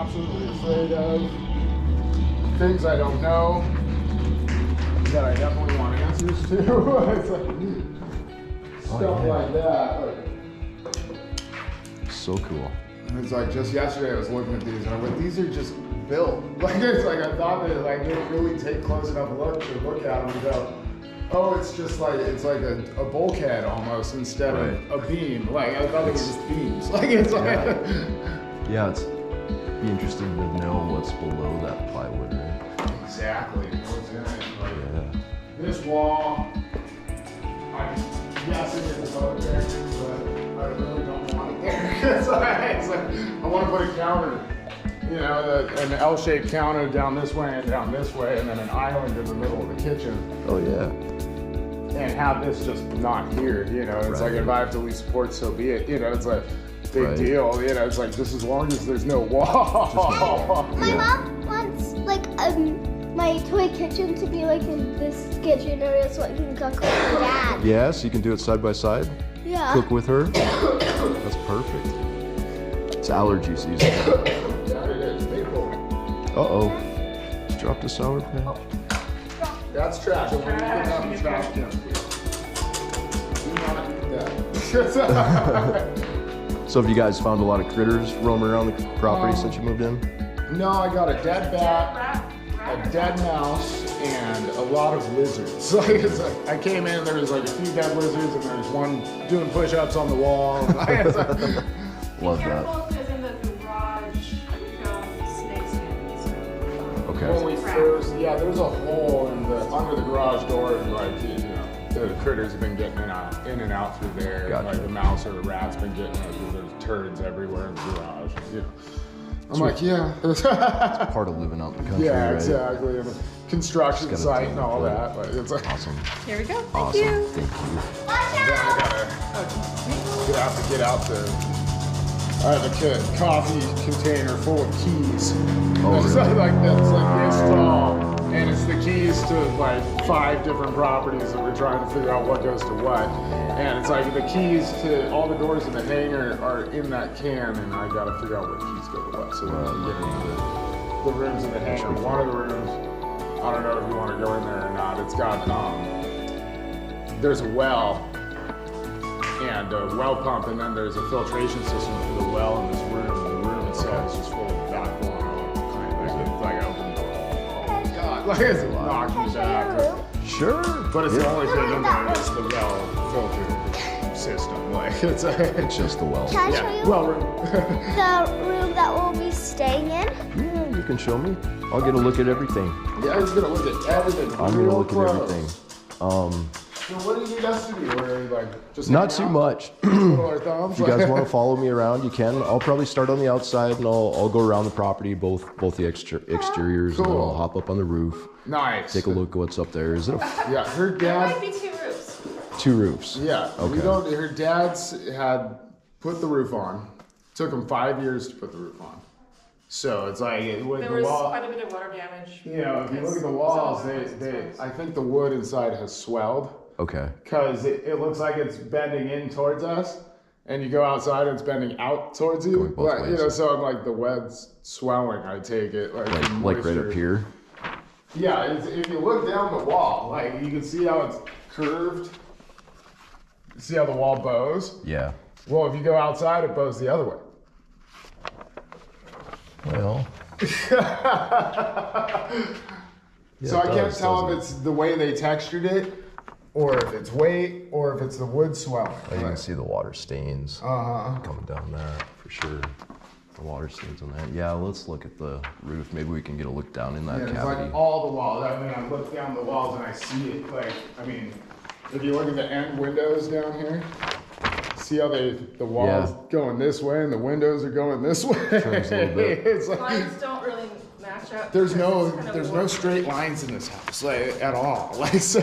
absolutely afraid of, things I don't know that I definitely want answers to. It's like, stuff like that. So cool. It's like just yesterday I was looking at these and I'm like, these are just built. Like it's like I thought that like they really take close enough look to look at them and go, oh, it's just like it's like a bulkhead almost instead of a beam. Like I thought it was just beams. Like it's like yeah, it's be interesting to know what's below that plywood, right? Exactly. What's in it? Like, this wall, I'm guessing it's above there, but I really don't want it there. It's like I want to put a counter, you know, an L-shaped counter down this way and down this way, and then an island in the middle of the kitchen. Oh yeah. And have this just not here, you know. It's like if I have to leave support, so be it. You know, it's a big deal. You know, it's like just as long as there's no wall. My mom wants like my toy kitchen to be like in this kitchen area so I can cook with my dad. Yeah, so you can do it side by side? Yeah. Cook with her? That's perfect. It's allergy season. Yeah, it is. Maple. Uh-oh. Just dropped a Sour Patch. That's trash. I want you to put that in the trash can. Do not eat that. So have you guys found a lot of critters roaming around the property since you moved in? No, I got a dead bat, a dead mouse, and a lot of lizards. Like it's like I came in, there was like a few dead lizards, and there was one doing push-ups on the wall. Love that. Careful, because in the garage we found snakes in. So, Okay. When we first, there was a hole in the under the garage door, and like you know, the critters have been getting in and out through there. Gotcha. Like the mouse or the rat's been getting out through. There's turds everywhere in the garage. You know. I'm like, It's part of living out in the country, yeah, right? exactly. And the construction Just site gotta and all do it. that. But it's like, Awesome. here we go. Thank Awesome. you. Thank you. then I have to get out the. I have a coffee container full of keys. Oh, It's really? like that's like this tall, and it's the keys to like 5 different properties that we're trying to figure out what goes to what. And it's like the keys to all the doors in the hangar are in that can, and I got to figure out what keys go to what. So then we get into the rooms in the hangar. One of the rooms, I don't know if you want to go in there or not. It's got there's a well. And a well pump, and then there's a filtration system for the well in this room. The room itself is just full of backflow and all kind of things. It's like open. Oh god, like it's knocking back. Sure. But it's the only thing in there is the well filter system. Like it's just the well. Can I show you well room. the room that we'll be staying in? Yeah, you can show me. I'll get a look at everything. Yeah, he's gonna look at everything. I'm gonna look at everything. So what do you need us to do? Or like just Not hang too out? much. Twiddle our thumbs? If you guys want to follow me around, you can. I'll probably start on the outside and I'll go around the property, both the exteriors, and then Cool. I'll hop up on the roof, Nice. take a look at what's up there. Is it Yeah, her There dad. might be 2 roofs. 2 roofs? Yeah, we Okay. don't. Her dad's had put the roof on. Took him 5 years to put the roof on. So it's like with There the was wall. quite a bit of water damage. You know, if you look at the Some walls, of it was I think the wood inside has swelled Okay. because it looks like it's bending in towards us, and you go outside and it's bending out towards you. Going both Like, you ways. know, so I'm like the wed's swelling. I take it like Like right moisture. up here? Yeah, if you look down the wall, like you can see how it's curved. See how the wall bows? Yeah. Well, if you go outside, it bows the other way. Well. So I can't tell if it's the way they textured it, or if it's weight, or if it's the wood swelling. You can see the water stains Uh-huh. coming down there for sure. The water stains on that. Yeah, let's look at the roof. Maybe we can get a look down in that Yeah, it's cavity. like all the walls. I mean, I look down the walls and I see it. Like, I mean, if you look at the end windows down here, see how the walls going this way and the windows are going this way. Turns a little bit. It's like Lines don't really match up. there's because it's kind of no warped. straight lines in this house, like at all. Like so.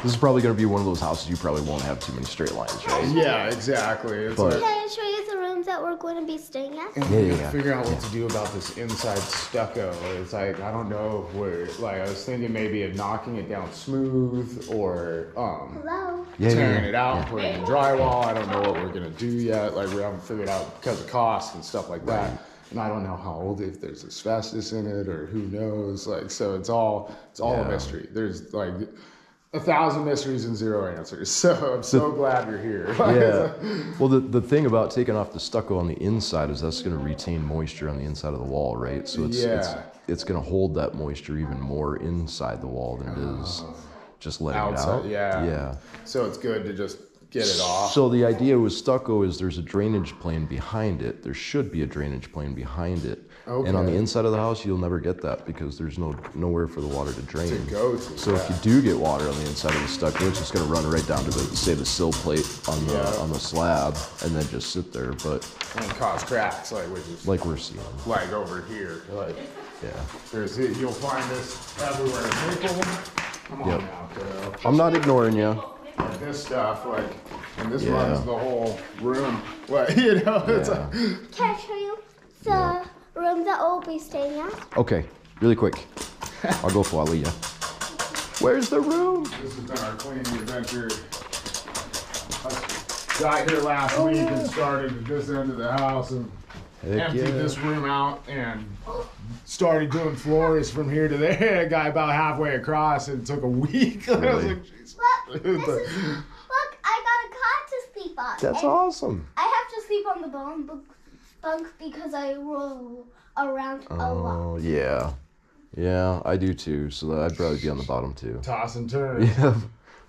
This is probably going to be one of those houses you probably won't have too many straight lines, right? Yeah, exactly. It's But- like, Can I show you the rooms that we're going to be staying at? and Yeah, we yeah, gotta yeah. figure out what to do about this inside stucco. It's like I don't know where. Like I was thinking maybe of knocking it down smooth or Hello. tearing it out, yeah. and putting in drywall. I don't know what we're gonna do yet. Like we haven't figured out because of cost and stuff like that. and I don't know how old, if there's asbestos in it or who knows. Like, so it's all a mystery. There's like 1,000 mysteries and 0 answers. So I'm so glad you're here. Yeah. Well, the thing about taking off the stucco on the inside is that's going to retain moisture on the inside of the wall, right? So it's going to hold that moisture even more inside the wall than it is just letting outside, it out. Yeah. So it's good to just get it off. So the idea with stucco is there's a drainage plane behind it. There should be a drainage plane behind it. Okay. And on the inside of the house, you'll never get that because there's nowhere for the water to drain. To go to. So if you do get water on the inside of the stucco, it's just going to run right down to the sill plate on the slab and then just sit there. But and cause cracks, like we're seeing, like over here. Like, yeah. You'll find this everywhere. Come on now, kiddo. I'm not ignoring you. Like this stuff, and this runs the whole room. It's like, Can I show you the room that we'll be staying at? Okay, really quick. I'll go follow you. Where's the room? this has been our cleaning adventure. I got here last week and started at this end of the house and emptied this room out and started doing floors from here to there. I got about halfway across and it took a week. Really? I was like, jeez. Look, I got a cot to sleep on. That's and awesome. I have to sleep on the bunk because I roll around a lot. Oh, yeah. Yeah, I do too. So I'd probably be on the bottom too. Toss and turn. Yeah,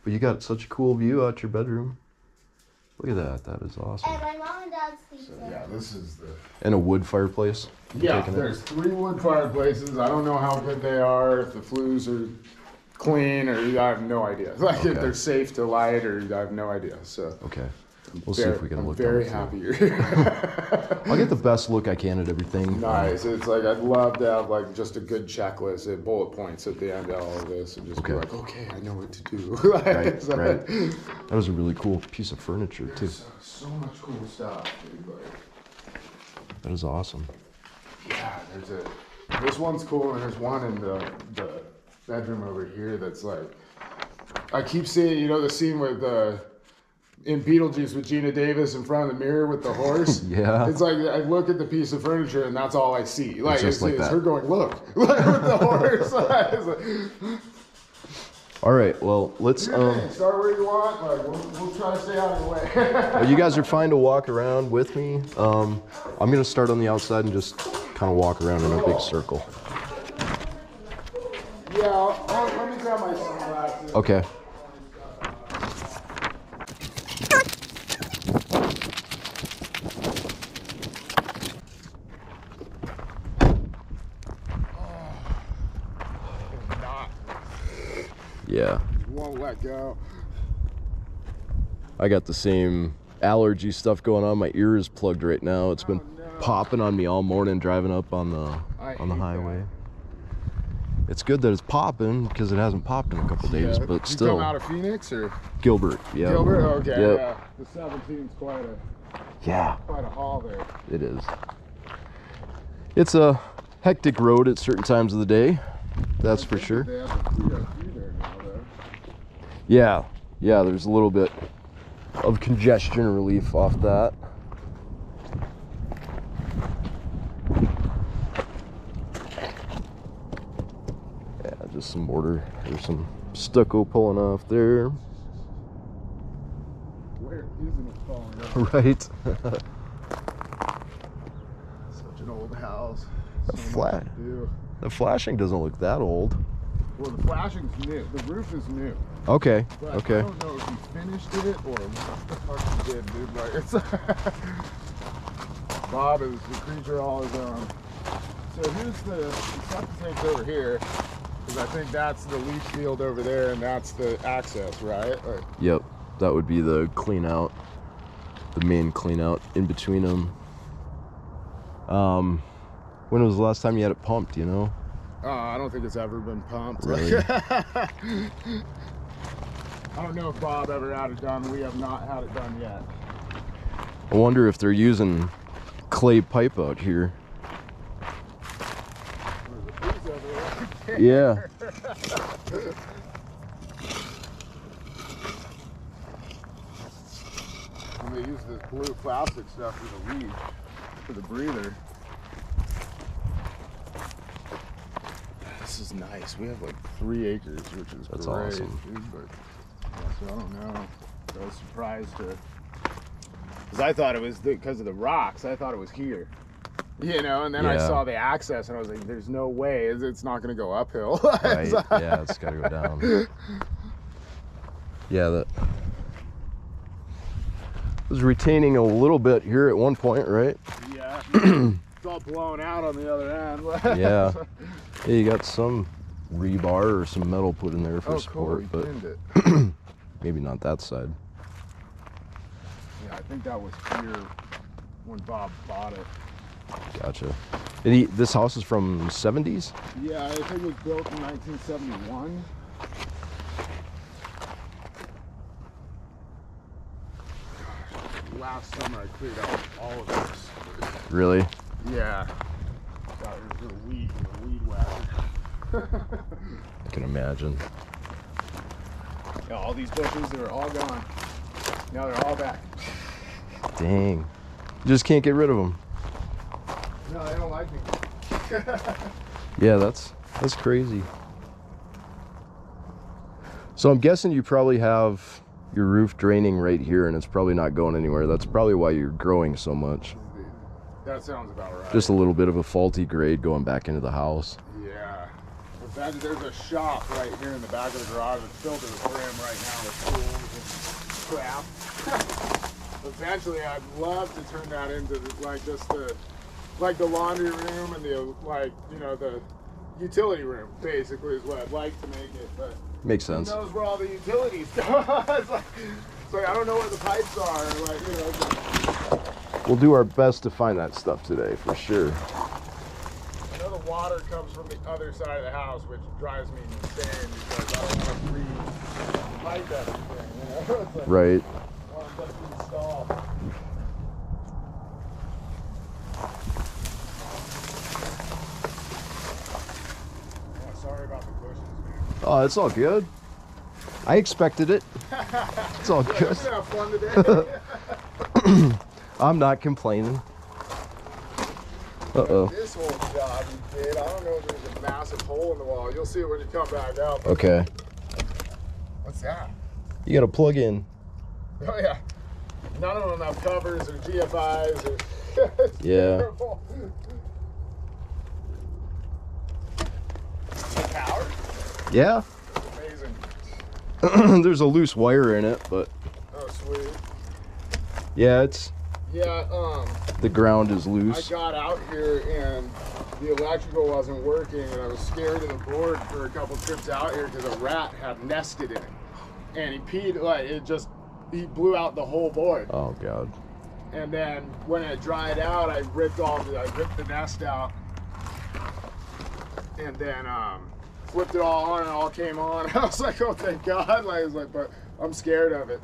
but you got such a cool view out your bedroom. Look at that. That is awesome. And my mom and dad sleep there. Yeah, this is the... And a wood fireplace. Yeah, there's 3 wood fireplaces. I don't know how good they are, if the flues are clean, or I have no idea. Like if they're safe to light, or I have no idea. So Okay. We'll see if we can look. I'm very happy you're here. I'll get the best look I can at everything. Nice. It's like I'd love to have like just a good checklist and bullet points at the end of all of this, and just be like, okay, I know what to do. Right. That was a really cool piece of furniture too. So much cool stuff, dude. That is awesome. Yeah, this one's cool, and there's one in the bedroom over here that's like, I keep seeing, the scene with in Beetlejuice with Gina Davis in front of the mirror with the horse. Yeah. It's like I look at the piece of furniture and that's all I see. Like just like that. her going, look with the horse. It's like, All right. Well, let's. start where you want. Like we'll try to stay out of the way. Well, you guys are fine to walk around with me. I'm gonna start on the outside and just kind of walk around in a big circle. Yeah, let me grab my sunglasses. Okay. Yeah. Won't let go. I got the same allergy stuff going on. My ear is plugged right now. It's been popping on me all morning driving up on the highway. That. It's good that it's popping because it hasn't popped in a couple days, but still. You come out of Phoenix or? Gilbert, yeah. Gilbert, okay. Yep. Yeah. The 17's quite a haul there. It is. It's a hectic road at certain times of the day. That's for sure. They have a 303 there now, though. Yeah, there's a little bit of congestion relief off that. Yeah, just some mortar. There's some stucco pulling off there. Where isn't it falling off? Right. Such an old house. The So flat. much to do. The flashing doesn't look that old. Well, the flashing's new. The roof is new. Okay, But okay. I don't know if he finished it or what the fuck he did, dude. Like, it's Bob is a creature all his own. So here's the septic tank's over here, because I think that's the leach field over there, and that's the access, right? Like, Yep, that would be the clean out, the main clean out in between them. When was the last time you had it pumped, you know? I don't think it's ever been pumped. Really? I don't know if Bob ever had it done. We have not had it done yet. I wonder if they're using clay pipe out here. Yeah. And they use this blue plastic stuff for the leach, for the breather. this is nice. We have like 3 acres, which is That's great, awesome. dude, but yeah, so I don't know. I was surprised to, because I thought it was because of the rocks. I thought it was here, you know. And then I Yeah. saw the access, and I was like, "There's no way it's not going to go uphill." Right. Yeah, it's got to go down. Yeah, that was retaining a little bit here at one point, right? Yeah. It's all blown out on the other end. Yeah. Yeah, you got some rebar or some metal put in there for Oh, support, cool. but Pinned it. maybe not that side. Yeah, I think that was here when Bob bought it. Gotcha. And this house is from 70s? Yeah, I think it was built in 1971. Gosh, last summer I cleared out all of this. Really? Yeah. Got rid of the weed whacker. I can imagine. Yeah, all these bushes, they were all gone. Now they're all back. Dang. You just can't get rid of them. No, they don't like me. Yeah, that's crazy. So I'm guessing you probably have your roof draining right here and it's probably not going anywhere. That's probably why you're growing so much. That sounds about right. Just a little bit of a faulty grade going back into the house. Yeah. But then there's a shop right here in the back of the garage. It's filled to the brim right now with tools and crap. Eventually, I'd love to turn that into like just the laundry room and the the utility room. Basically, is what I'd like to make it. But Makes sense. who knows where all the utilities go? it's like I don't know where the pipes are. We'll do our best to find that stuff today, for sure. I know the water comes from the other side of the house, which drives me insane because I don't want to re-pipe everything, you know? It's like, Right. I want them to install. Yeah, sorry about the bushes, man. Oh, it's all good. I expected it. It's all Yeah, good. we're gonna have fun today. I'm not complaining. Uh-oh. This whole job you did, I don't know if there's a massive hole in the wall. You'll see it when you come back out. Okay. What's that? You got to plug in. Oh yeah. None of them have covers or GFIs or Yeah. terrible. Power? Yeah. Amazing. There's a loose wire in it, but Oh sweet. yeah, it's Yeah, the ground is I loose. got out here and the electrical wasn't working and I was scared of the board for a couple trips out here because a rat had nested in it. And he peed, he blew out the whole board. Oh god. And then when it dried out, I ripped the nest out. And then flipped it all on and it all came on. I was like, oh thank God. I was like, but I'm scared of it.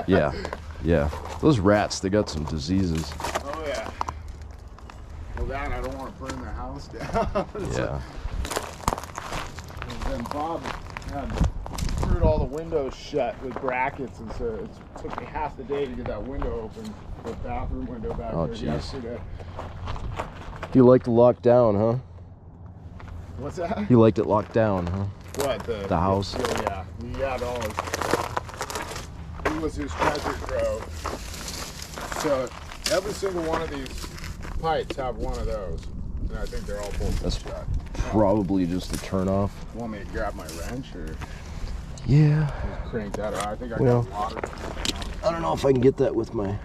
Yeah. Yeah. Those rats, they got some diseases. Oh yeah. Well that I don't want to burn the house down. Yeah. And then Bob had screwed all the windows shut with brackets, and so it took me half the day to get that window open, the bathroom window back Oh, there jeez. yesterday. You like to lock down, huh? What's that? You liked it locked down, huh? What, The house? Oh yeah, he had all his, he was his treasure trove. So every single one of these pipes have one of those, and I think they're all bolted That's shut. probably just a turnoff. Want me to grab my wrench or Yeah. just crank that out? I think I Well. got water. I don't know if I can get that with my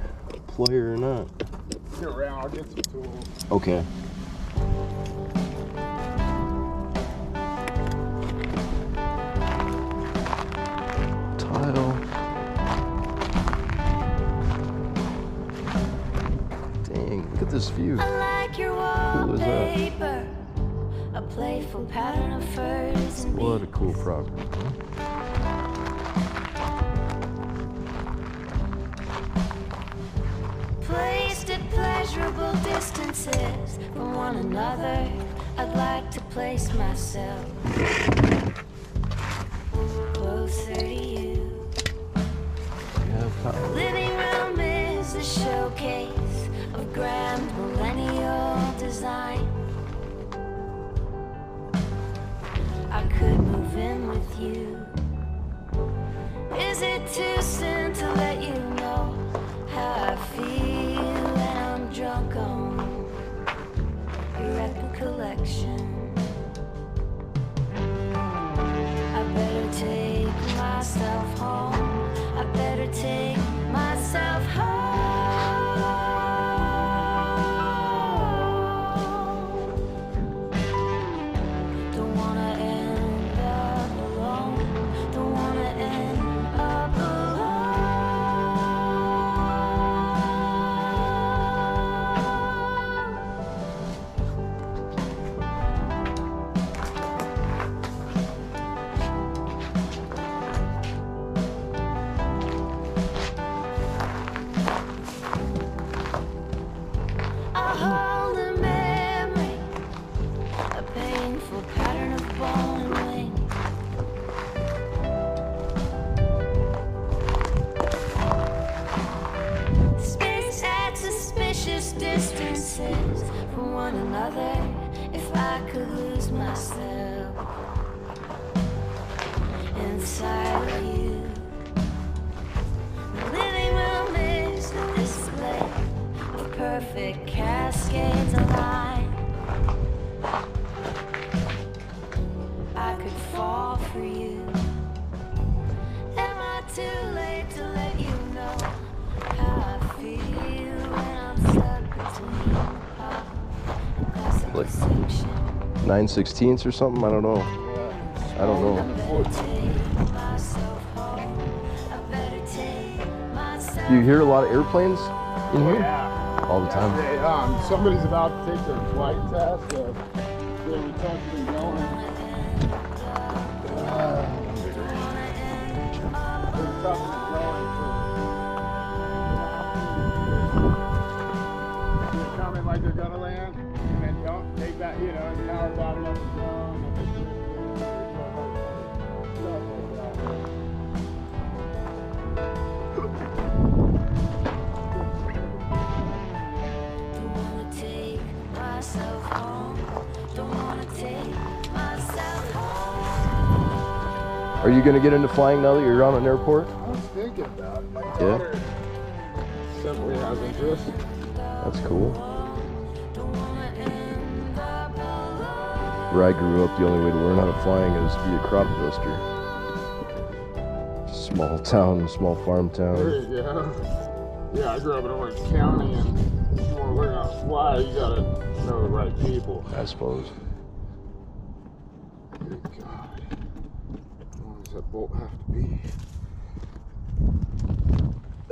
plier or not. Get around, I'll get some tools. Okay. Tile. Dang, look at this view. I like your Cool is that? wallpaper, a playful pattern of furs and What a cool property. placed at pleasurable distances from one another. I'd like to place myself closer to you. Yeah, power. Living room is a showcase of grand millennial design. you. Is it too soon to let you know how I feel when I'm drunk on your record collection? I better take myself home. I better take myself home. Don't wanna end up alone. Don't wanna end up alone. I hold a memory, a painful pattern of bone and wing. Space at suspicious distances from one another. If I could lose myself inside of you. The living room is a display of perfect cascades of line. I could fall for you. Am I too late to let you know how I feel when I'm stuck between pop and classical Like- section? 9/16 or something? I don't know. I don't know. I better take myself home. I better take myself. Do you hear a lot of airplanes in here? Yeah. All the time. Hey, somebody's about to take their flight test. They were testing going. They're coming like they're gonna land, and then don't take that, you know, power battery up and down. Don't wanna take myself home. Don't wanna take myself home. Are you gonna get into flying now that you're on an airport? I was thinking about it. My Yeah. daughter simply has interest. That's cool. Don't wanna end up alone. Where I grew up, the only way to learn how to flying is to be a crop duster. Small town, small farm There town. you go. Yeah, I grew up in Orange County, and if you want to learn how to fly, you gotta know the right people. I suppose. Good God. How long does that bolt have to be?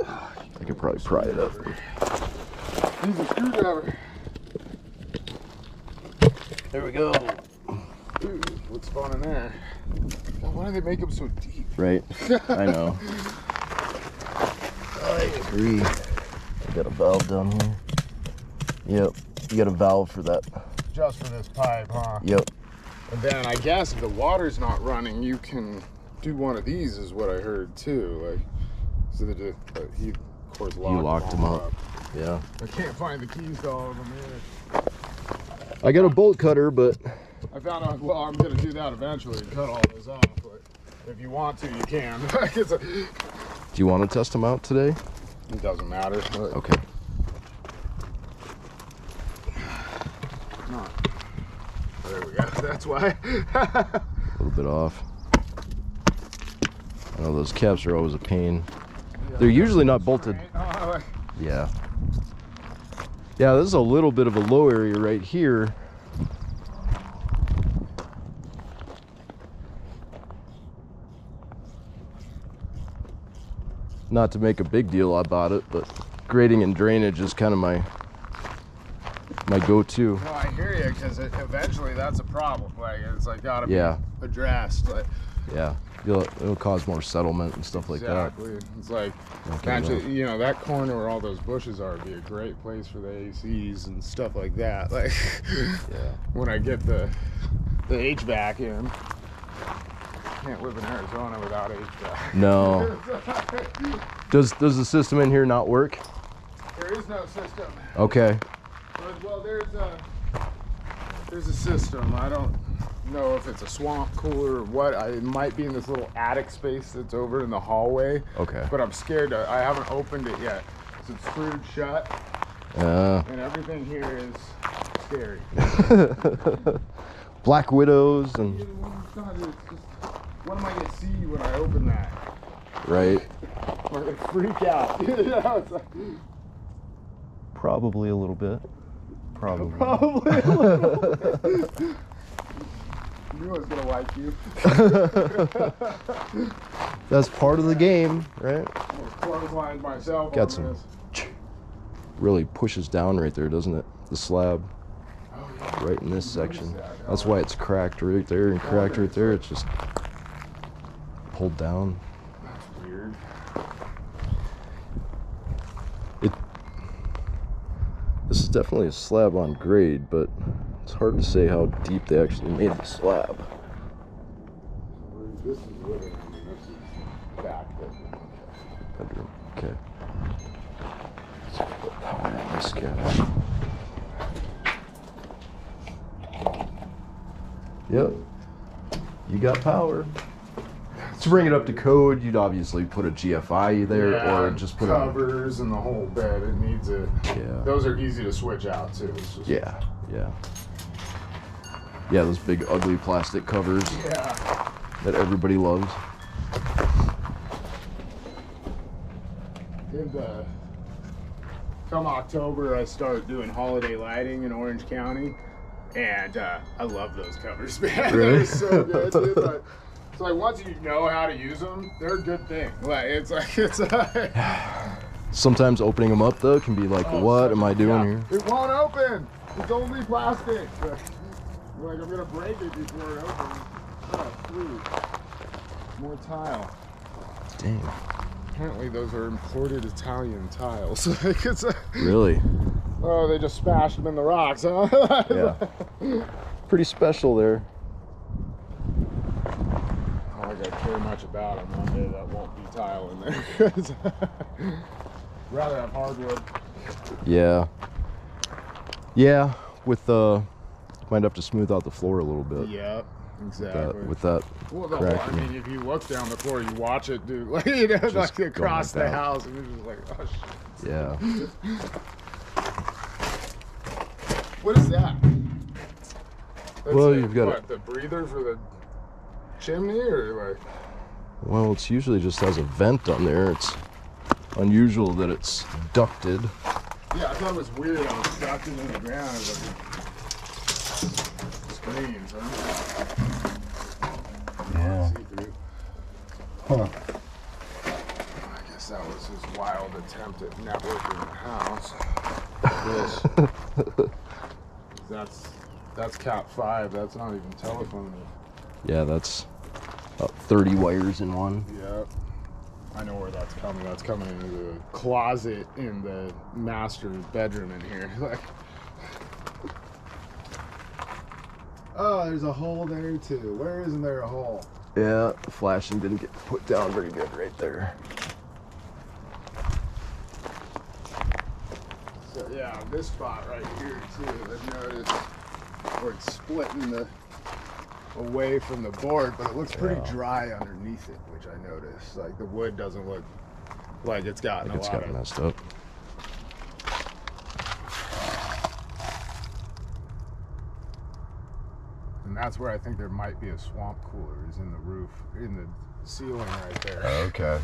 I could probably pry it up. Use a screwdriver. There we go. Ooh, what's fun in there? God, why do they make them so deep? Right. I know. I agree. I got a valve down here. Yep. You got a valve for that. Just for this pipe, huh? Yep. And then I guess if the water's not running, you can do one of these, is what I heard too. Like, so they did, he of course locked them up. Yeah. I can't find the keys to all of them either. I got a bolt cutter, but I found out, well, I'm gonna do that eventually and cut all those off, but if you want to, you can. do you want to test them out today? It doesn't matter. Okay. Not. There we go. That's why. A little bit off. I know those caps are always a pain. They're usually not bolted. Yeah. Yeah, this is a little bit of a low area right here. Not to make a big deal about it, but grading and drainage is kind of my go-to. No, I hear you, because eventually that's a problem. Like, it's like gotta be Yeah. addressed. Like, Yeah, it'll cause more settlement and stuff like exactly. It's like, Okay, actually, you know, that corner where all those bushes are would be a great place for the ACs and stuff like that. Like, that. Yeah. when I get the HVAC in. Can't live in Arizona without HVAC. No. Does the system in here not work? There is no system. Okay. But, well, there's a system. I don't. know if it's a swamp cooler or what. It might be in this little attic space that's over in the hallway. Okay. But I'm scared. I haven't opened it yet. So it's screwed shut. And everything here is scary. Black widows and. It's just, what am I gonna see when I open that? Right. I'm gonna freak out. You know, it's like, Probably a little bit. Probably. probably a little bit. Knew I was gonna like you. That's part of the game, right? Clotheslined myself. Got on some. this. Really pushes down right there, doesn't it? The slab. Oh, yeah. Right in this section. That's why it's cracked right there and cracked right there. It's just pulled down. That's weird. This is definitely a slab on grade, but it's hard to say how deep they actually made the slab. This is living room, and this is back bedroom. Bedroom. Okay. Let's put power on this guy. Yep. You got power. To bring it up to code, you'd obviously put a GFI there, Yeah, or just put covers and the whole bed. It needs it. Yeah. Those are easy to switch out too. It's just, Yeah. Those big ugly plastic covers Yeah. that everybody loves. And come October, I start doing holiday lighting in Orange County, and I love those covers, man. Really? They're so good, dude. But it's like once you know how to use them, they're a good thing. Like it's Sometimes opening them up though can be like, what am I doing here? It won't open. It's only plastic. Like I'm gonna break it before it opens. Oh, sweet. More tile. Dang. Apparently those are imported Italian tiles. Like it's Really? oh, they just smashed them in the rocks, huh? Yeah. Pretty special there. Not like I care much about them. One day that won't be tile in there. Rather have hardwood. Yeah. With might have to smooth out the floor a little bit. Yep, exactly. With that Well, the crack. I mean, if you look down the floor, you watch it, dude. Like, you know, Just like going across like the that. house, and you're just like, oh shit. Yeah. What is that? That's Well, like, you've got what, the breather for the chimney, or like? Well, it's usually just has a vent on there. It's unusual that it's ducted. Yeah, I thought it was weird. I was stuck in the ground. I was like, screens, huh? Yeah. See-through. Huh. I guess that was his wild attempt at networking the house. That's Cat 5. That's not even telephony. Yeah, that's about 30 wires in one. Yep. I know where that's coming. That's coming into the closet in the master bedroom in here. Like, oh, there's a hole there too. Where isn't there a hole? Yeah, the flashing didn't get put down very good right there. So yeah, this spot right here too. I've noticed where it's splitting away from the board, but it looks pretty dry underneath it, which I noticed. Like the wood doesn't look like it's gotten Like it's gotten messed up. And that's where I think there might be a swamp cooler, is in the roof, in the ceiling right there. Okay.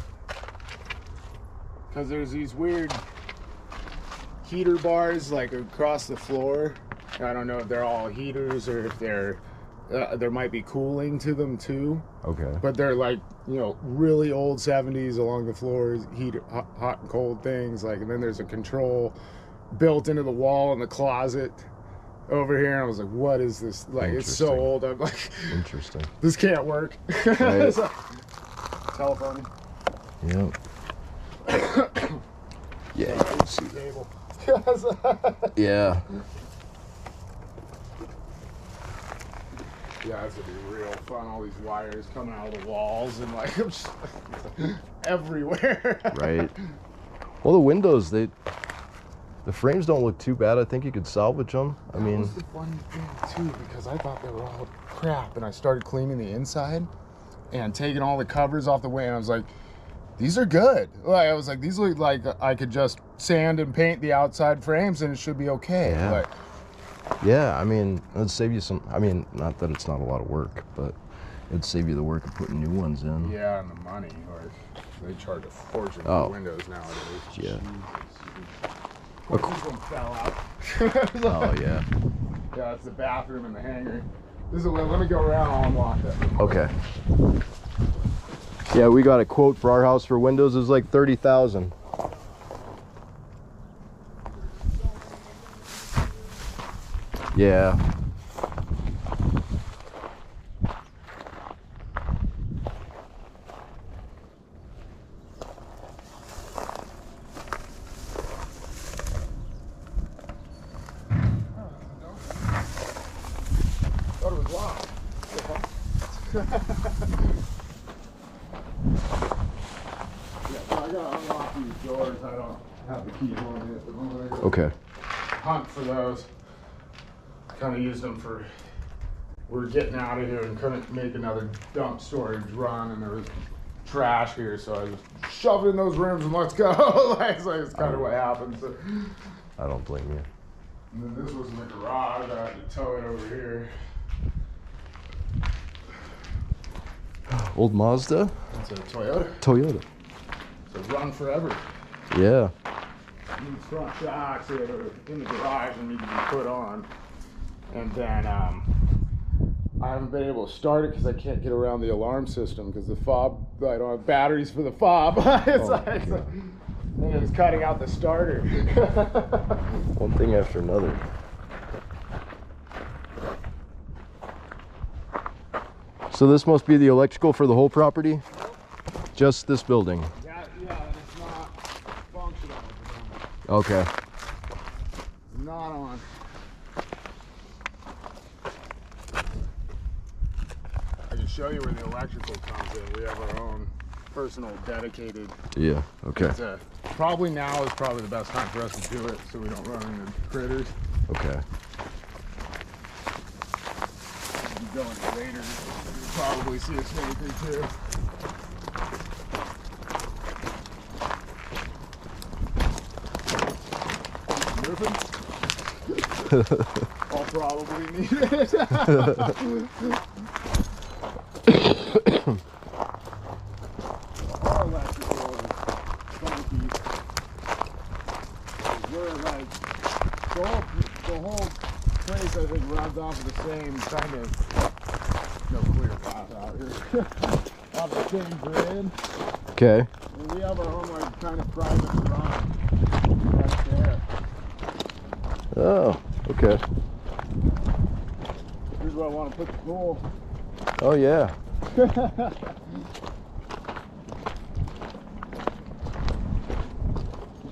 Because there's these weird heater bars like across the floor. I don't know if they're all heaters or if they're there might be cooling to them too. Okay. But they're like, you know, really old 70s along the floors, hot and cold things. Like, and then there's a control built into the wall in the closet over here. And I was like, what is this? Like, it's so old. I'm like, Interesting. this can't work. Right. So, telephone. Yep. Yeah, you can see. Cable. Yeah. Yeah, it's gonna be real fun. All these wires coming out of the walls and like I'm just everywhere. Right. Well, the windows, they The frames don't look too bad. I think you could salvage them. I That mean, was the funny thing too, because I thought they were all crap, and I started cleaning the inside and taking all the covers off the way, and I was like, these are good. Like, I was like, these look like I could just sand and paint the outside frames and it should be okay. Yeah. Like, yeah, I mean, it'd save you some. I mean, not that it's not a lot of work, but it'd save you the work of putting new ones in. yeah, and the money. Like, they charge a fortune Oh. for windows nowadays. Yeah. This one fell out. Oh, yeah. Yeah, that's the bathroom and the hangar. This is let me go around. I'll unlock that. Okay. Yeah, we got a quote for our house for windows. It was like 30,000. Yeah. Thought it was locked. Yeah, so I gotta unlock these doors. I don't have the keys on me at the moment. I gotta Okay. hunt for those. Kind of used them for. We were getting out of here and couldn't make another dump storage run, and there was trash here, so I just shoved it in those rooms and let's go. Like, so it's kind of what happened. So. I don't blame you. And then this was in the garage. I had to tow it over here. Old Mazda? It's a Toyota. Toyota. So run forever. Yeah. These front shocks are in the garage and need to be put on. And then I haven't been able to start it because I can't get around the alarm system because the fob, I don't have batteries for the fob. And it's cutting out the starter. One thing after another. So this must be the electrical for the whole property? Just this building? Yeah, it's not functional. Okay. It's not on. I can show you where the electrical comes in. We have our own personal dedicated. Yeah, okay. It's probably now is probably the best time for us to do it so we don't run into critters. Okay. If you go in later, you'll probably see a snake or two. I'll probably need it. Our electrical is funky. We're like, the whole place I think runs off of the same kind of, no clear path out here, off the same grid. Okay. And we have our own like kind of private garage right there. Oh, okay. Here's where I want to put the pool. Oh, yeah.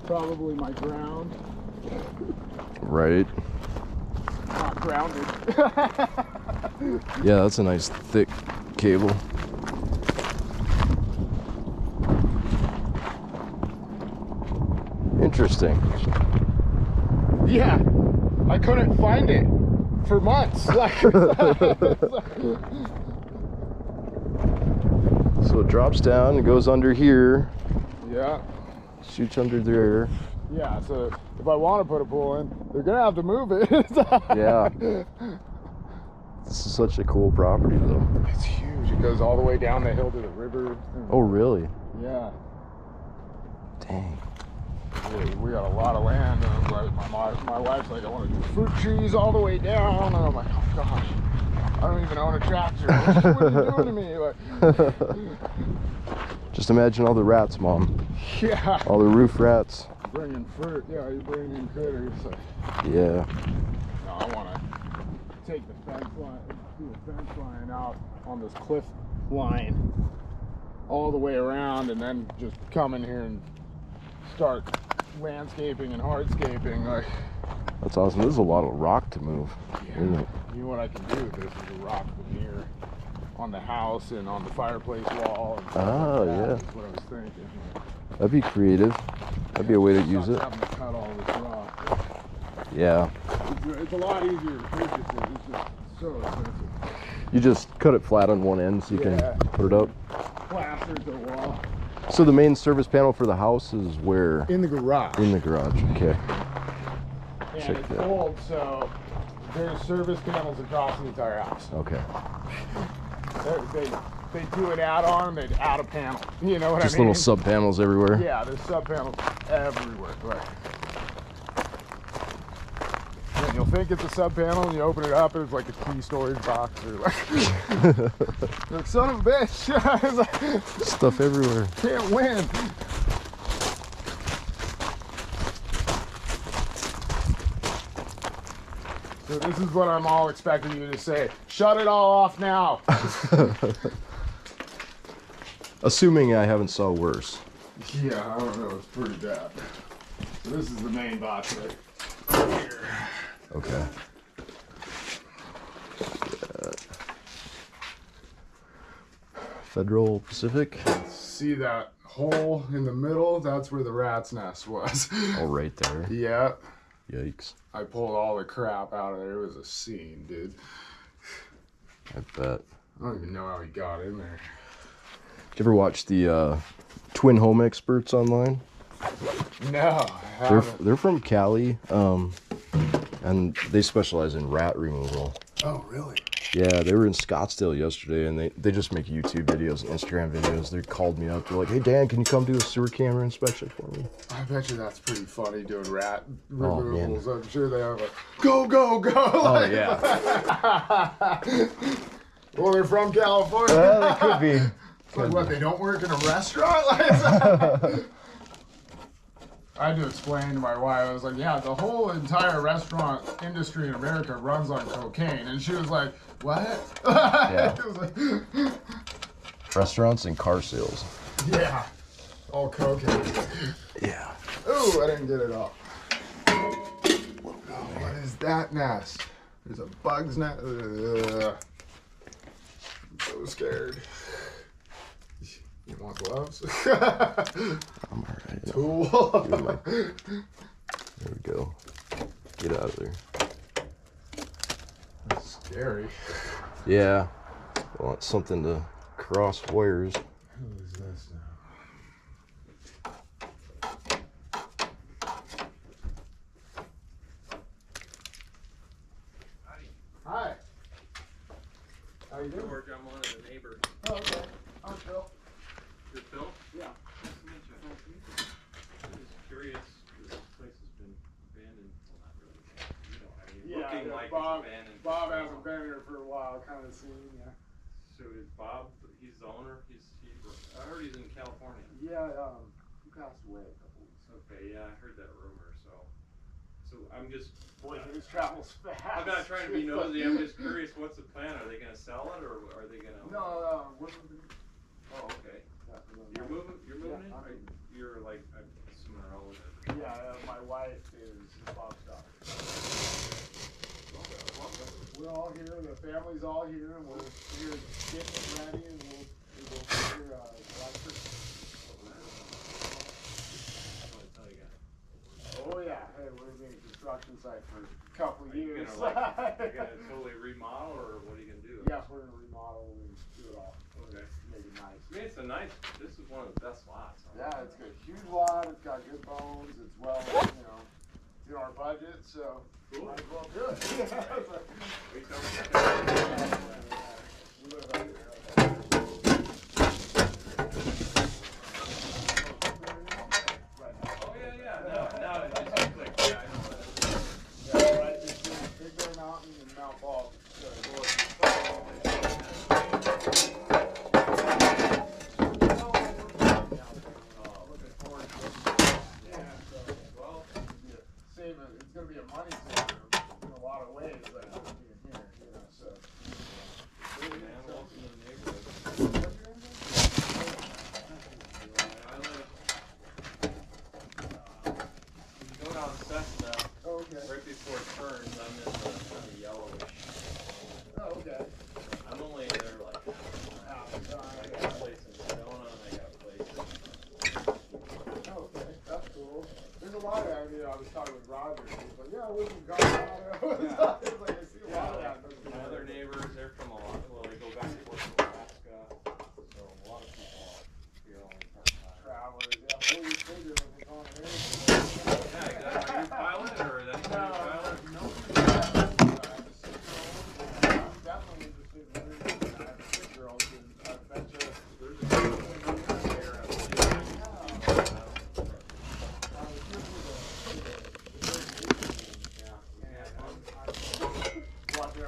Probably my ground. Right. Not grounded. Yeah, that's a nice thick cable. Interesting. Yeah, I couldn't find it for months. So it drops down, it goes under here, Yeah, shoots under there. yeah. So if I want to put a pool in, they're gonna have to move it. Yeah. This is such a cool property, though. It's huge. It goes all the way down the hill to the river. Oh, really? Yeah. Dang. We got a lot of land, and my wife's like, I want to do fruit trees all the way down, and I'm like, oh gosh, I don't even own a tractor. What are you doing to me? Like, Just imagine all the rats, Mom. yeah. All the roof rats. Bringing fruit, yeah, you're bringing in critters. So. Yeah. No, I want to take the fence line, do a fence line out on this cliff line all the way around, and then just come in here and start landscaping and hardscaping. Like, That's awesome. There's a lot of rock to move, isn't it? you know what I can do with this is a rock veneer on the house and on the fireplace wall. And stuff Oh, like that. yeah. That's what I was thinking. That'd be creative. That'd be a way to use it. Having to cut all this rock. Yeah. It's a lot easier to purchase it. It's just so expensive. You just cut it flat on one end so you can put it up. Plaster to the wall. So the main service panel for the house is where? In the garage. In the garage. Okay. And Check it's that. old, so there's service panels across the entire house. Okay. They do an add-on, they'd add a panel. You know what Just I mean? little sub panels everywhere. Yeah, there's sub panels everywhere. Like, and you'll think it's a sub panel, and you open it up, and it's like a key storage box, or like, like son of a bitch. It's like, Stuff everywhere. can't win. So this is what I'm all expecting you to say. Shut it all off now. Assuming I haven't saw worse. Yeah, I don't know. It's pretty bad. So this is the main box right here. Okay. Federal Pacific. See that hole in the middle? That's where the rat's nest was. Oh, right there. Yeah. Yikes. I pulled all the crap out of there. It was a scene, dude. I bet. I don't even know how he got in there. Did you ever watch the Twin Home Experts online? No, I haven't. They're from Cali, and they specialize in rat removal. Oh, really? Yeah, they were in Scottsdale yesterday, and they just make YouTube videos and Instagram videos. They called me up. They're like, "Hey, Dan, can you come do a sewer camera inspection for me?" I bet you that's pretty funny doing rat Oh, man. removals. I'm sure they have like, go, go, go. Oh, yeah. Well, they're from California. Well, they could be. It's like, what, they don't work in a restaurant? Like, I had to explain to my wife, I was like, yeah, the whole entire restaurant industry in America runs on cocaine. And she was like, what? Yeah. It was like, Restaurants and car sales. yeah, all cocaine. Yeah. Ooh, I didn't get it off. Oh, what is that nest? There's a bug's nest. Ugh. I'm so scared. You want gloves? I'm alright. Tool. There we go. Get out of there. That's scary. Yeah. I want something to cross wires. Who is this now? Hi. How you doing? George, I'm one of the neighbors. Oh, okay. I'm Phil. You're Phil? Yeah. Nice to meet you. Nice to meet you. I'm just curious, this place has been abandoned, well, not really. You don't have any looking like Bob, it's abandoned. Bob hasn't been here for a while, kind of seen, yeah. So is Bob, he's the owner? I heard he's in California. Yeah, he passed away a couple weeks ago. Okay, yeah, I heard that rumor, so I'm just, Boy, news travels fast. I'm not trying to be nosy, I'm just curious, what's the plan? Are they gonna sell it, or are they gonna? No, we're Oh, okay. You're moving in? Yeah, Or you're like, I'm assuming a relative. yeah, my wife is Bob's daughter. We're all here, the family's all here, and we're here getting it ready, and we'll figure electric. Oh yeah, hey, we're gonna be a construction site for a couple of Are you years. gonna gonna totally remodel, or what are you gonna do? Yes, we're gonna remodel and do it all. Okay. Make it nice. I mean, this is one of the best lots. Yeah, it's got a huge lot, it's got good bones, it's well, in our budget, so Cool. might as well do it. Wait till we- We live out there. Oh, yeah, now it just clicks, yeah, I know that. Yeah, right between Big Bear Mountain and Mount Bald. It's going to be a money saver in a lot of ways, like being here, so. Man, welcome to the neighborhood. You go down Cessna, Okay. right before it turns, I'm in the kind of yellowish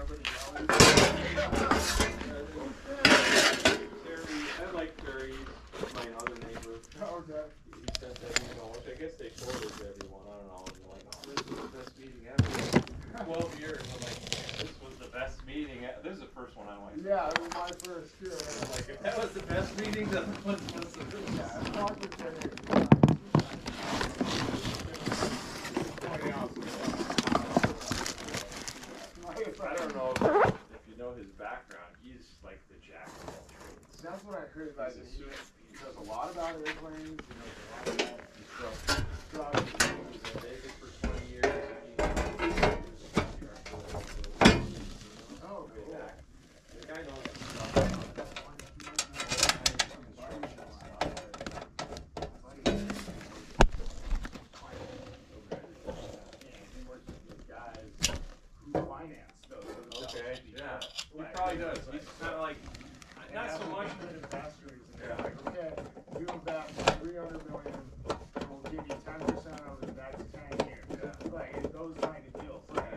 I like Terry, my other neighbor. Okay. He said that, which I guess they forwarded to everyone. I don't know. They're like, oh, this was the best meeting ever. 12 years. I'm like, this was the best meeting. This is the first one I went to. Yeah, it was my first too. I'm like, if that was the best meeting, then what's the I don't know if you know his background. He's like the jack of all trades. That's what I heard. Like, he knows a lot about airplanes. He knows a lot about He was in Vegas for 20 years. Oh, cool. The guy knows his stuff. Okay, yeah. He probably does. He's kind of like, not so much. Yeah. Okay, we invest $300 million, and we'll give you 10% of the next 10 years. Yeah. Like, it's those kind of deals. Like,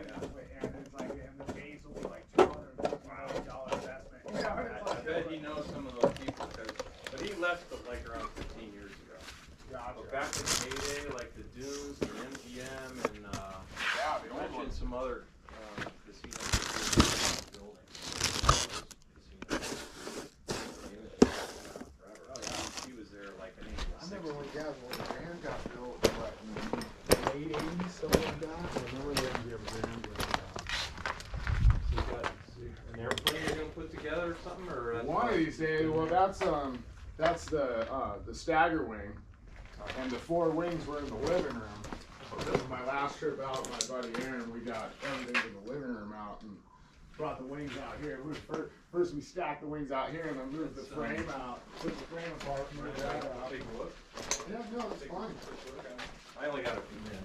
and it's like, and the base will be like $250 million investment. You know, and it's I like, bet he knows some of those people, but he left like around 15 years ago. Gotcha. But back in the heyday, like the Dunes, the MGM, and Yeah, the you old mentioned ones. some other casinos buildings. Forever. Oh, yeah. He was there like in I remember when, 60s. yeah, when the band got built, what, in the late 80s, something like that. I remember the MGM band. So you got an airplane you're gonna put together or something, or that's One of these days, well, that's the stagger wing, and the 4 wings were in the living room. My last trip out with my buddy Aaron, we got everything in the living room out and brought the wings out here. First we stacked the wings out here and then moved the frame out, took the frame apart, and moved that out. Take a look. Yeah, no, it's fine. I only got a few minutes.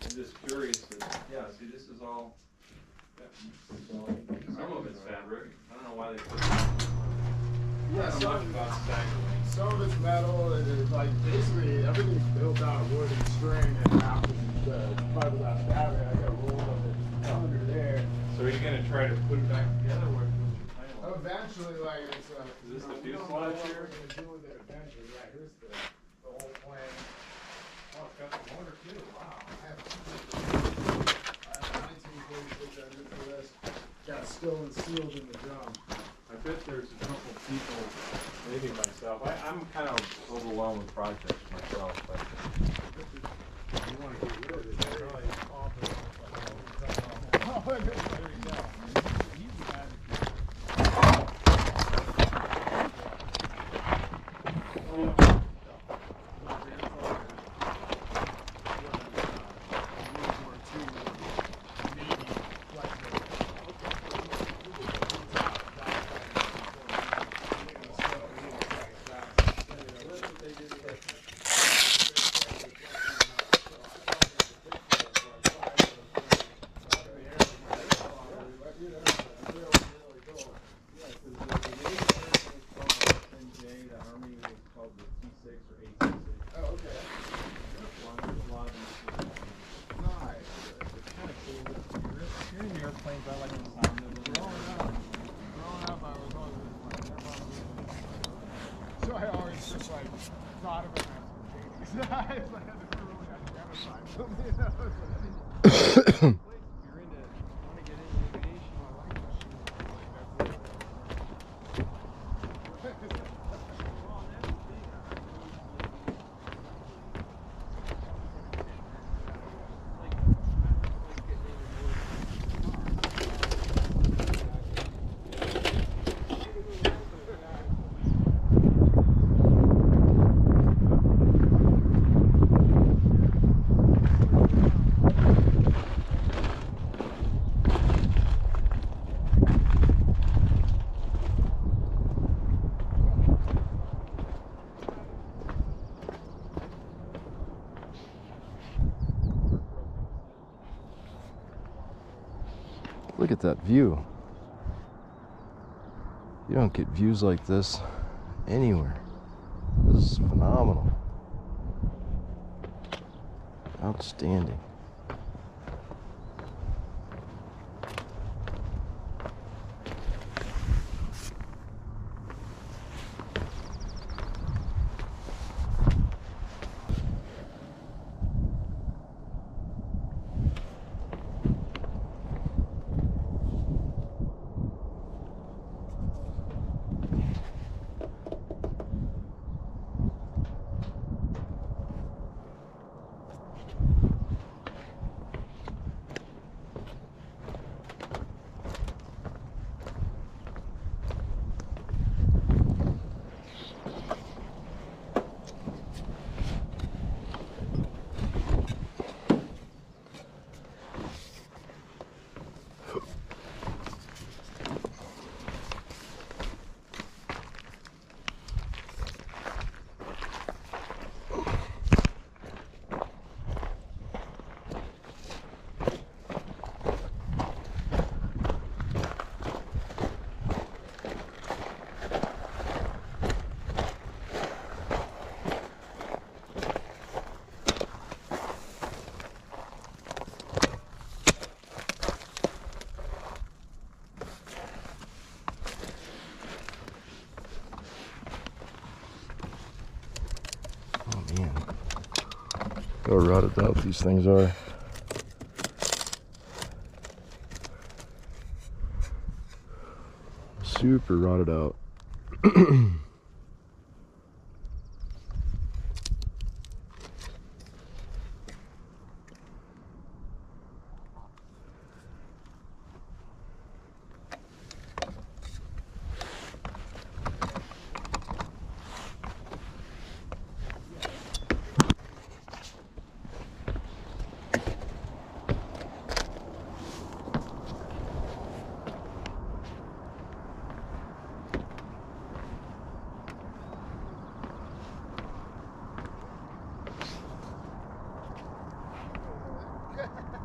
I'm just curious. Yeah, see, this is all. Some of it's fabric. I don't know why they put. Yeah, I don't know much about stagger wings. some of it's metal, and it's like basically everything's built out of wood and string, and after the fiberglass battery, I got rolled up it under there. So are you gonna try to put it back together? What's your plan? Eventually, like it's Is this the we don't know fuselage what here? we're gonna do with it eventually. Yeah, here's the whole plan. Oh, it's got the motor too. Wow. I have 1946 engine for this. Got still and sealed in the drum. I bet there's a couple people, maybe myself. I'm kind of overwhelmed with projects myself, but You want to get rid of it? There you go. So I always just like thought of it as a I had to really identify something, you know? You're into, want to get into aviation, I like that shit. Look at that view. You don't get views like this anywhere. This is phenomenal. Outstanding. how rotted out these things are. Super rotted out.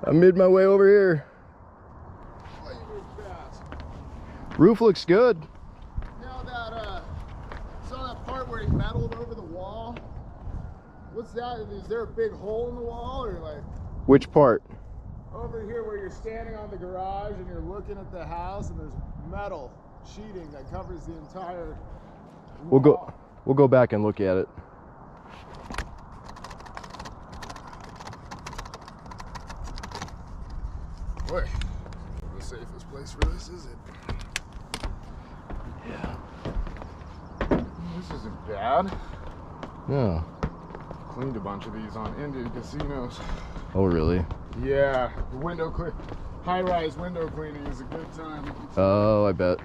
I made my way over here. Roof looks good. Now that, saw that part where he metaled over the wall? What's that? Is there a big hole in the wall or like? Which part? Over here where you're standing on the garage and you're looking at the house and there's metal sheeting that covers the entire wall. We'll go back and look at it. Boy, the safest place for this, is it? Yeah. This isn't bad. No. Cleaned a bunch of these on Indian casinos. Oh, really? Yeah, high-rise window cleaning is a good time. Oh, I bet.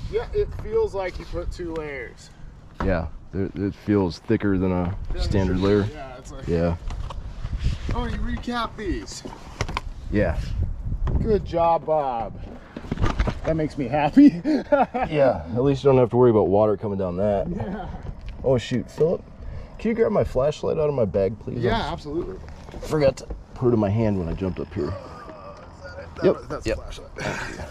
Yeah, it feels like you put 2 layers. Yeah, it feels thicker than a standard layer. Yeah, it's like. Yeah. Oh, you recap these. Yeah. Good job, Bob. That makes me happy. Yeah, at least you don't have to worry about water coming down that. Yeah. Oh shoot, Philip, can you grab my flashlight out of my bag, please? Yeah, absolutely. Forgot to put it in my hand when I jumped up here. Yep. That's Yep. a flashlight.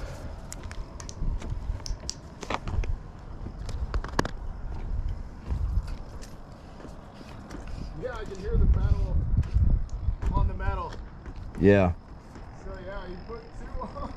Yeah, I can hear the metal on the metal. Yeah. So yeah, you put 2 on.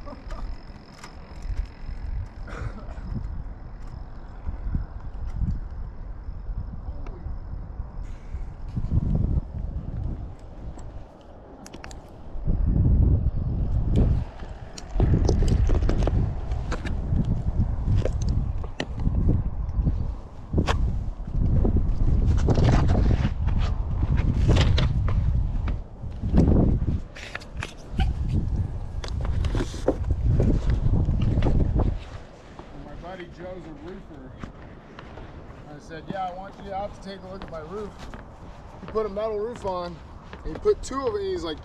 Joe's a roofer. I said, yeah, I want you out to take a look at my roof. He put a metal roof on, and he put 2 of it, and he's like,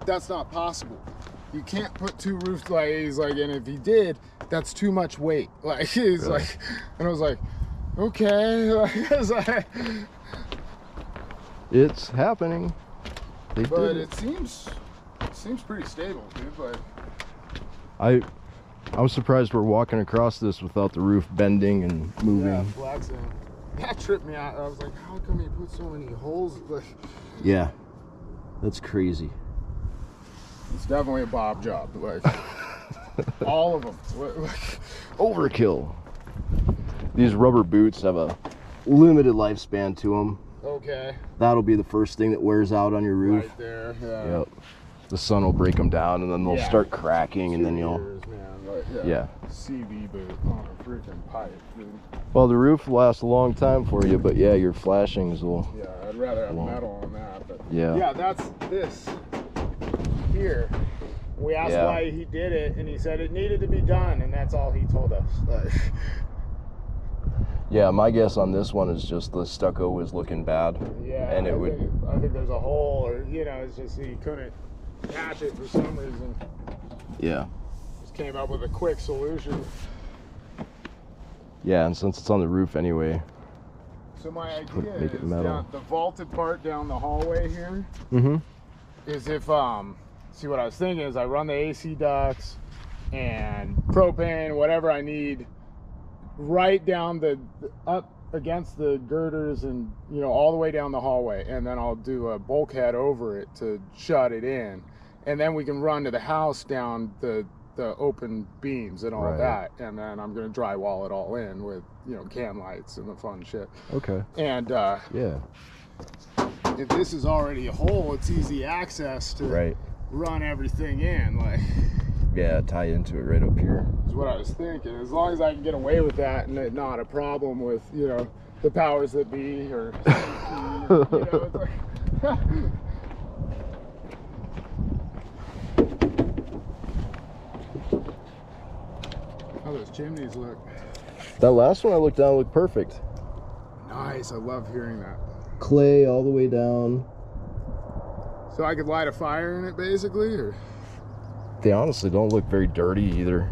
that's not possible. You can't put 2 roofs, like, he's like, and if he did, that's too much weight. Like, he's like, and I was like, okay. It's happening. They But did it seems pretty stable, dude. Like, I'm surprised we're walking across this without the roof bending and moving. yeah, flexing. That tripped me out. I was like, how come he put so many holes? Like, Yeah, that's crazy. it's definitely a Bob job. Like, all of them. Like, Overkill. These rubber boots have a limited lifespan to them. okay. That'll be the first thing that wears out on your roof. Right there. Yeah. Yep. The sun will break them down, and then they'll Yeah. start cracking, and then 2 you'll. years, man. Like, Yeah. CV boot on a freaking pipe, dude. Well, the roof lasts a long time for you, but yeah, your flashings will. Yeah, I'd rather have Long. metal on that. But Yeah. yeah, that's this here. We asked Yeah. why he did it, and he said it needed to be done, and that's all he told us. Like, Yeah, my guess on this one is just the stucco was looking bad, yeah, and it would. I think there's a hole, or it's just he couldn't patch it for some reason. Yeah. Just came up with a quick solution. Yeah, and since it's on the roof anyway. So my put- idea make it is metal. down the vaulted part down the hallway here Mm-hmm. is if see what I was thinking is I run the AC ducts and propane, whatever I need, right down the up against the girders and all the way down the hallway, and then I'll do a bulkhead over it to shut it in, and then we can run to the house down the open beams and all Right. that, and then I'm gonna drywall it all in with can lights and the fun shit. Okay. And Yeah. if this is already a hole, it's easy access to run everything in. Like, yeah, tie into it right up here. Is what I was thinking. As long as I can get away with that and it not a problem with, you know, the powers that be or safety, or, you know, it's like how those chimneys look. That last one I looked down looked perfect. Nice, I love hearing that. Clay all the way down. So I could light a fire in it basically, or? They honestly don't look very dirty either.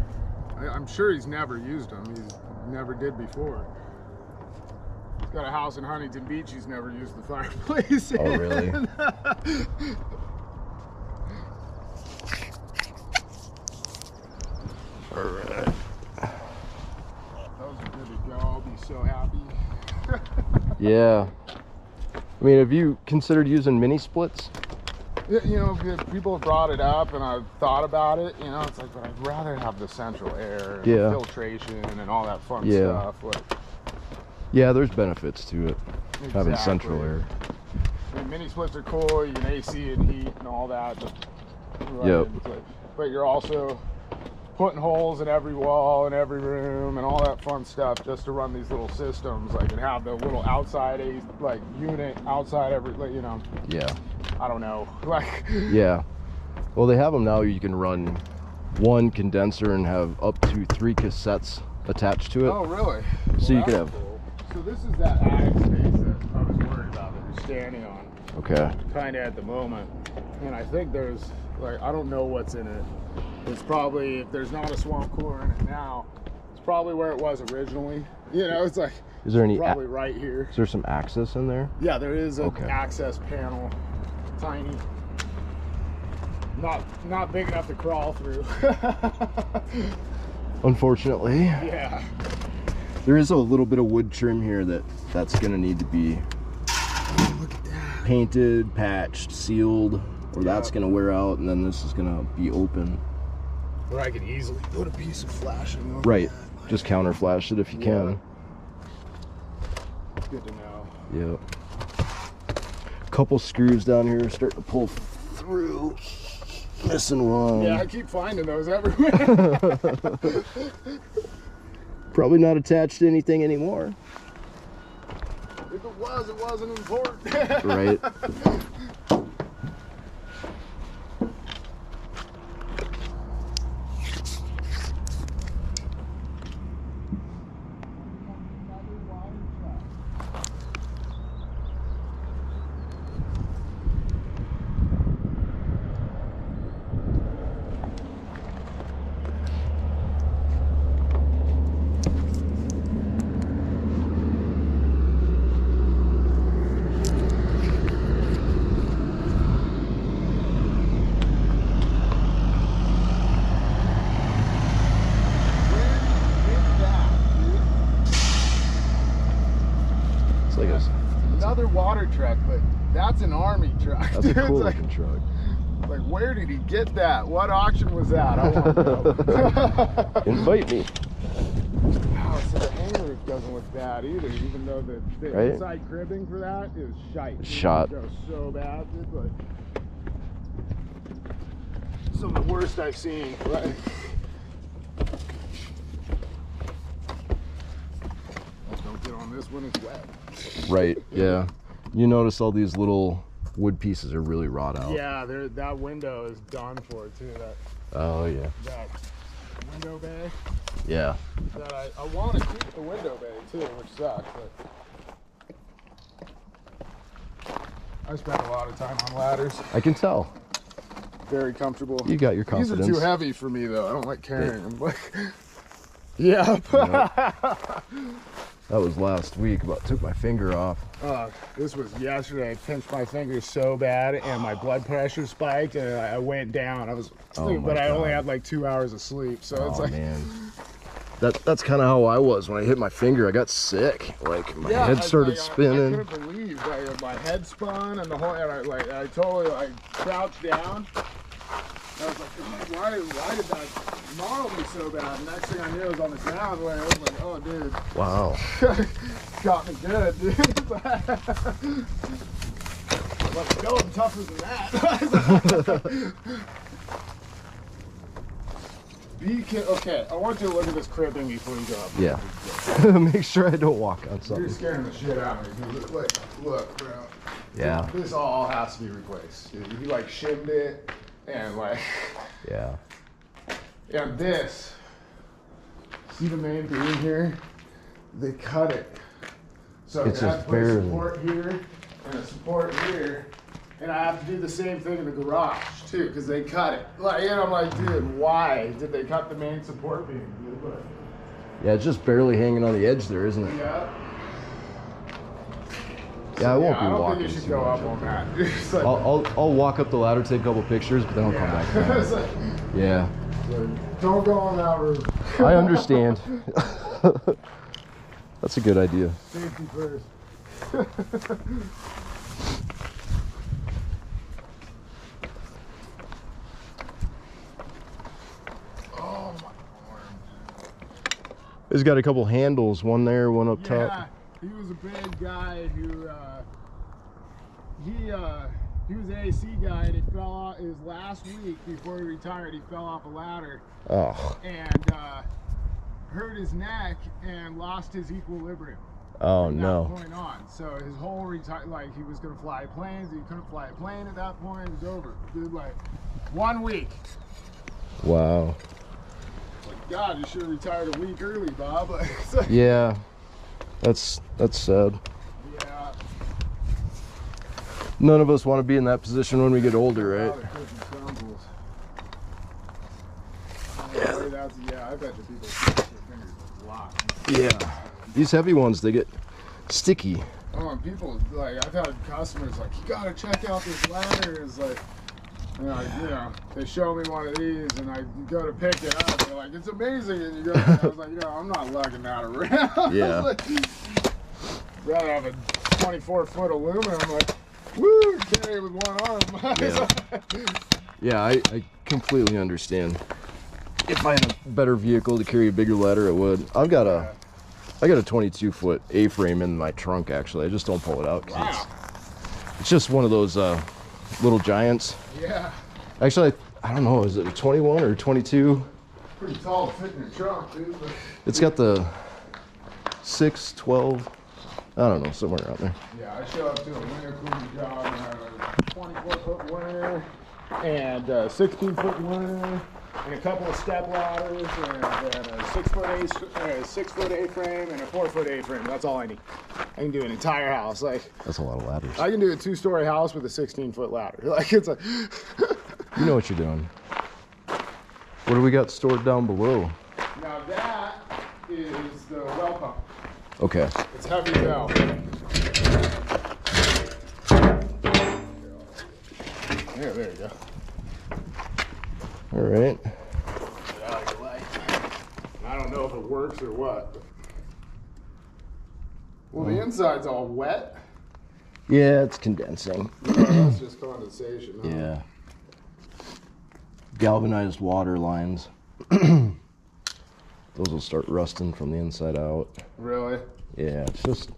I'm sure he's never used them. He never did before. He's got a house in Huntington Beach. He's never used the fireplace. Oh, really? All right. Those are good to go. I'll be so happy. Yeah. I mean, have you considered using mini splits? You know, people have brought it up and I've thought about it, you know, it's like, but I'd rather have the central air and filtration and all that fun stuff. Like, yeah, there's benefits to it, having central air. I mean, mini splits are cool, you can AC and heat and all that. But you're also putting holes in every wall in every room and all that fun stuff just to run these little systems, like, and have the little outside unit outside every, you know. Yeah. I don't know, like. Yeah. Well, they have them now. You can run one condenser and have up to 3 cassettes attached to it. Oh, really? So well, you could have. Cool. So this is that attic space that I was worried about that you're standing on. Okay. Kind of at the moment, and I think there's like, I don't know what's in it. It's probably, if there's not a swamp cooler in it now, it's probably where it was originally. You know, it's like. Is there any? Probably right here. Is there some access in there? Yeah, there is an access panel. Tiny, not big enough to crawl through. Unfortunately. Yeah. There is a little bit of wood trim here that's gonna need to be painted, patched, sealed, or that's gonna wear out, and then this is gonna be open. Or I could easily put a piece of flashing over right. that. Just counter flash it if you can. Good to know. Yep. Couple screws down here starting to pull through. Missing one. Yeah, I keep finding those everywhere. Probably not attached to anything anymore. If it was, it wasn't important. Right. Another water truck, but that's an army truck. That's a cool looking truck. Like, where did he get that? What auction was that? I want to know. Invite me. Wow, so the hangar doesn't look bad either, even though the inside cribbing for that is shite. Shot. It goes so bad, but some of the worst I've seen. Right? Don't get on this one, it's wet. Right, yeah. You notice all these little wood pieces are really wrought out. Yeah, that window is done for too. Oh yeah. That window bay. Yeah. That I want to keep the window bay too, which sucks. But I spend a lot of time on ladders. I can tell. Very comfortable. You got your confidence. These are too heavy for me though. I don't like carrying them. Like, yeah. That was last week, but took my finger off. This was yesterday. I pinched my finger so bad and my blood pressure spiked and I went down. I was asleep, but I only had like 2 hours of sleep. So it's like, man. That's kind of how I was when I hit my finger. I got sick. Like my head started spinning. I couldn't believe my head spun and the whole. And I totally crouched down. I was like, why did that gnarl me so bad? And next thing I knew, I was on the ground. And I was like, oh, dude. Wow. Got me good, dude. Like, no, I'm tougher than that. Okay, I want you to look at this cribbing before you go up. Yeah. Make sure I don't walk on something. You're scaring the shit out of me. Look, bro. Yeah. This all has to be replaced. Dude. You like shimmed it and like. Yeah. And this. See the main beam here? They cut it. So It's you have just to put a barely. support here and a support here. And I have to do the same thing in the garage too, because they cut it. Like, and I'm like, dude, why did they cut the main support beam? Dude, look. Yeah, it's just barely hanging on the edge there, isn't it? Yeah. Yeah, I won't I be don't walking think you should too go much. up on that. It's like, I'll walk up the ladder, take a couple pictures, but then I'll come back down. It's like, Yeah. don't go on that roof. I understand. That's a good idea. Safety first. Oh my arm. It's got a couple handles, one there, one up Yeah, top. he was a big guy who he was an AC guy, and he fell off his last week before he retired. He fell off a ladder Oh. and hurt his neck and lost his equilibrium. Oh From that no. point on, so his whole like he was gonna fly planes, he couldn't fly a plane at that point. It was over. Dude, like 1 week. Wow. Like, God, you should have retired a week early, Bob. Like, it's like, Yeah. That's sad. yeah. None of us want to be in that position when we get older, right? Yeah, I bet you people stick their fingers a lot. Yeah. These heavy ones, they get sticky. Oh, and people, like, I've had customers like, you gotta check out this ladder. It's like, you know, they show me one of these and I go to pick it up. They're like, it's amazing. And you go, and I was like, I'm not lugging that around. Yeah. Like, rather have a 24-foot aluminum, like, woo, carry it with one arm. Yeah. Yeah, I completely understand. If I had a better vehicle to carry a bigger ladder, I would. I got a 22-foot A-frame in my trunk, actually. I just don't pull it out. 'Cause Wow. it's just one of those little giants. Yeah. Actually, I don't know, is it a 21 or 22? Pretty tall to fit in your trunk, dude. But It's got the 6, 12, I don't know, somewhere around there. yeah, I show up to a winter cooling job and I have a 24-foot winter and a 16-foot winter and a couple of step ladders and a 6-foot A-frame and a 4-foot A-frame. That's all I need. I can do an entire house. Like, That's a lot of ladders. I can do a 2-story house with a 16-foot ladder. Like, it's like, You know what you're doing. What do we got stored down below? now that is the well pump. Okay. It's heavy now. Yeah, there you go. All right. Get out of your way. I don't know if it works or what. Well, the inside's all wet. Yeah, it's condensing. That's just condensation. Huh? Yeah. Galvanized water lines. Those will start rusting from the inside out. Really? Yeah, it's just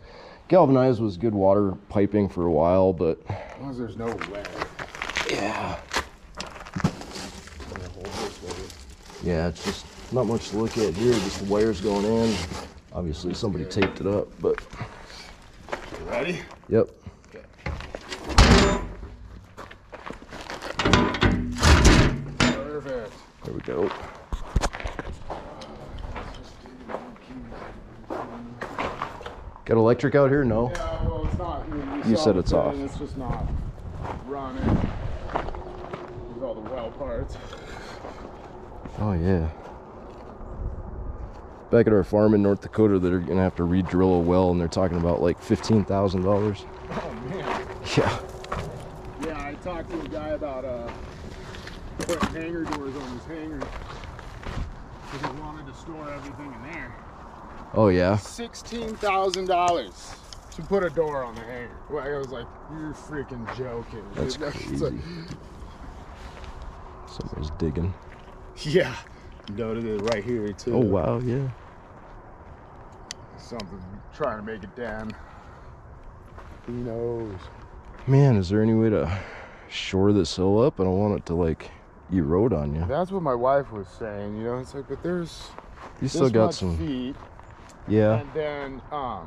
galvanized was good water piping for a while, but As long as there's no lead. yeah. I'm gonna hold this way. Yeah, it's just not much to look at here, just the wires going in. Obviously somebody taped it up, but You ready? yep. Perfect. There we go. Got electric out here? No. Yeah, well, it's not. You saw said the it's thing, off. It's just not running with all the well parts. Oh yeah. Back at our farm in North Dakota, they're gonna have to re-drill a well, and they're talking about like $15,000. Oh man. Yeah. Yeah, I talked to a guy about putting hangar doors on his hangar because he wanted to store everything in there. Oh yeah. $16,000 to put a door on the hangar. Well, I was like, you're freaking joking. That's dude. crazy. It's like, Somebody's digging. yeah. Noted it right here too. Oh wow, yeah. Something trying to make it den. Who knows? Man, is there any way to shore this hill up? I don't want it to like erode on you. That's what my wife was saying, you know. It's like, but there's You this still got much some. feet, Yeah. and then I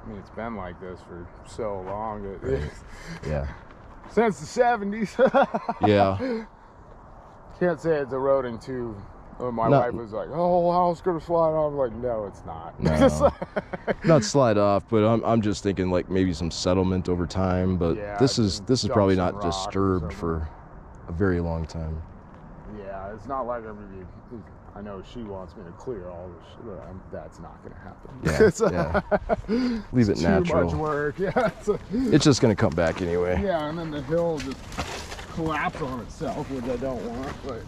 mean, it's been like this for so long that Yeah. since the 70s. Yeah. Can't say it's eroding too. My No. wife was like, "Oh, how's it gonna slide off?" I'm like, "No, it's not." No. Not slide off, but I'm just thinking like maybe some settlement over time. But Yeah, this is dump probably some not rock or disturbed something. for a very long time. Yeah, it's not like I'm gonna be. I know she wants me to clear all this shit, but that's not gonna happen. Yeah. It's, Yeah. Leave it too natural. much work. Yeah. It's just gonna come back anyway. Yeah, and then the hill just collapse on itself, which I don't want. But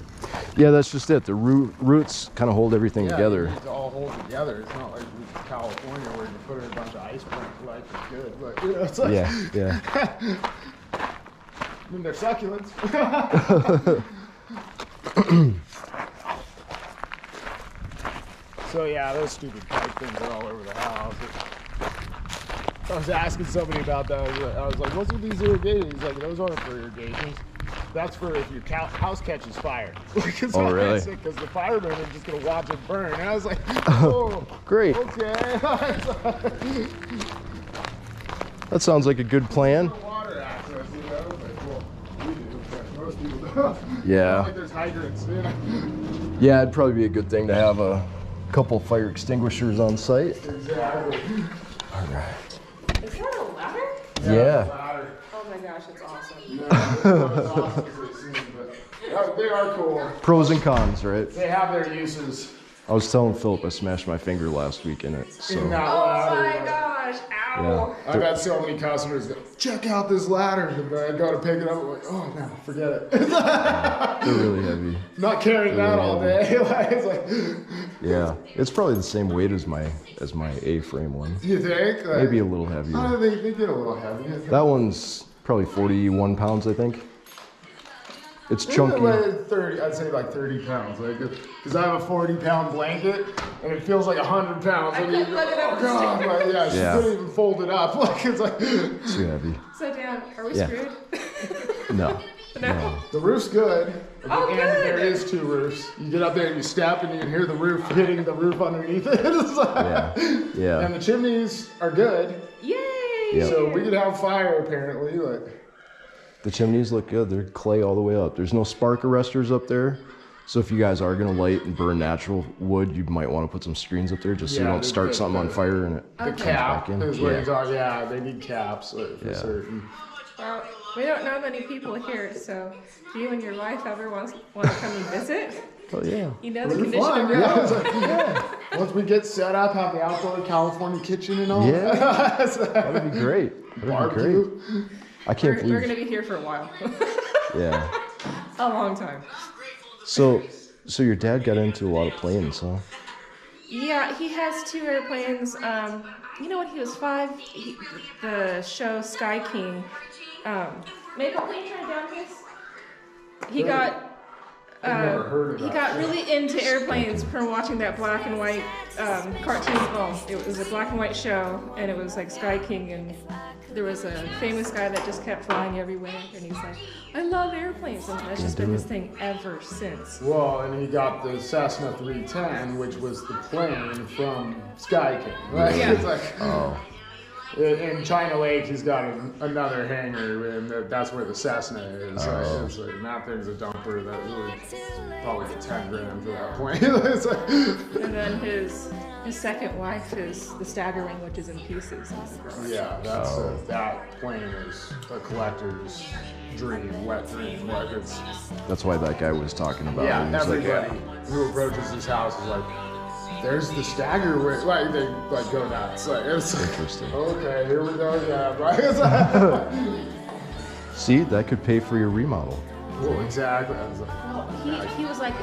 Yeah, that's just it. The roots kind of hold everything yeah, together. they need to all hold together. It's not like California where you put in a bunch of ice cream, life is good. But you know, it's like, Yeah. Yeah. I mean, they're succulents. So yeah, those stupid pipe things are all over the house. I was asking somebody about that. I was like, "What's with these irrigations?" He's like, "Those aren't for irrigations. That's for if your house catches fire." Oh, really? Because the firemen are just gonna watch it burn. And I was like, "Oh, Great. okay." That sounds like a good plan. Water access, you know. Like, well, we do, but most people don't. Yeah. Like there's hydrants, you know. Yeah, it'd probably be a good thing to have a couple fire extinguishers on site. Exactly. All right. Is that a ladder? Yeah. Ladder. Oh my gosh, it's awesome. They are cool. Pros and cons, right? They have their uses. I was telling Philip I smashed my finger last week in it. So In that Oh ladder. my gosh, ow. yeah. I've had so many customers go, "Check out this ladder." And I go to pick it up, I'm like, "Oh no, forget it." They're really heavy. Not carrying that all day. Like, it's like, Yeah. It's probably the same weight as my A-frame one. you think? Like, Maybe a little I heavier. don't think they get a little heavy. That one's probably 41 pounds, I think. It's chunky. Like 30, I'd say like 30 pounds. Like, because I have a 40-pound blanket, and it feels like 100 pounds. I And you couldn't go, look it up "Oh with the god!" sticker. Like, yeah, she Yeah. couldn't even fold it up. Like, it's like Too heavy. So Dan, are we Yeah. screwed? No. No. the roof's good. Oh, and good. there is 2 roofs. You get up there and you step, and you can hear the roof hitting the roof underneath it. It's like- Yeah. Yeah. And the chimneys are good, Yay! Yep. so we could have fire apparently. Like, The chimneys look good. They're clay all the way up. There's no spark arresters up there. So if you guys are gonna light and burn natural wood, you might want to put some screens up there just so you Yeah, don't start the- something on fire and it the comes cap back in. is what Yeah. you're talking. Yeah, they need caps like, for Yeah. certain. Well, we don't know many people here, so if you and your wife ever want to come and visit, Oh yeah. you know the It'd be condition fun, of your yeah. home. It's like, once we get set up, have the outdoor California kitchen and all. Yeah. that. That'd be great. That'd be great. Barbecue. I can't We're believe. going to be here for a while. Yeah. A long time. So your dad got into a lot of planes, huh? Yeah, he has 2 airplanes. You know, when he was 5, the show Sky King. Maple, can you turn down this? He got. never heard of He that got show. really into airplanes from watching that black and white cartoon. Well, it was a black and white show, and it was like Sky King, and there was a famous guy that just kept flying everywhere, and he's like, "I love airplanes," and that's just been his thing ever since. Well, and he got the Cessna 310, which was the plane from Sky King. Right? Yeah. It's like, Oh. in China Lake, he's got another hangar, and that's where the Cessna is. Like, it's like, and that thing's a dumper that would probably get 10 grand for that plane. It's like, And then his second wife is the Stagger Wing, which is in pieces. yeah, that plane is a collector's dream, wet dream. Like it's, That's why that guy was talking about yeah, it. He was like, everybody who approaches his house is like, "There's the Stagger Wing." Like they like go nuts. Like it's Interesting. Okay, here we go. Yeah, right. It's like, See, that could pay for your remodel. well, exactly. I was like, Well, he was like,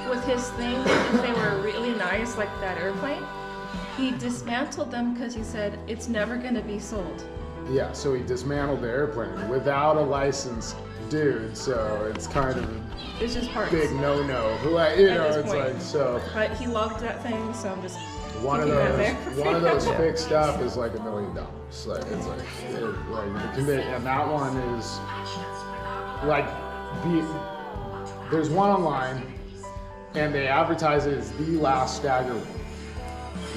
with his things, if they were really nice, like that airplane, he dismantled them because he said it's never going to be sold. yeah, so he dismantled the airplane without a license, dude, so it's kind of It's just parts. big no-no. Like, you At know, this it's point. like so. But he loved that thing, so I'm just One of keeping that there. those fixed up is like $1 million. Like it's like and that one is like there's one online, and they advertise it as the last stagger room.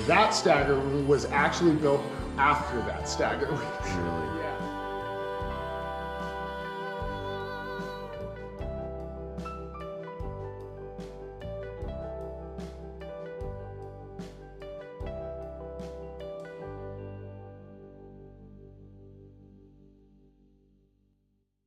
That stagger room was actually built after that stagger room. Really? Yeah.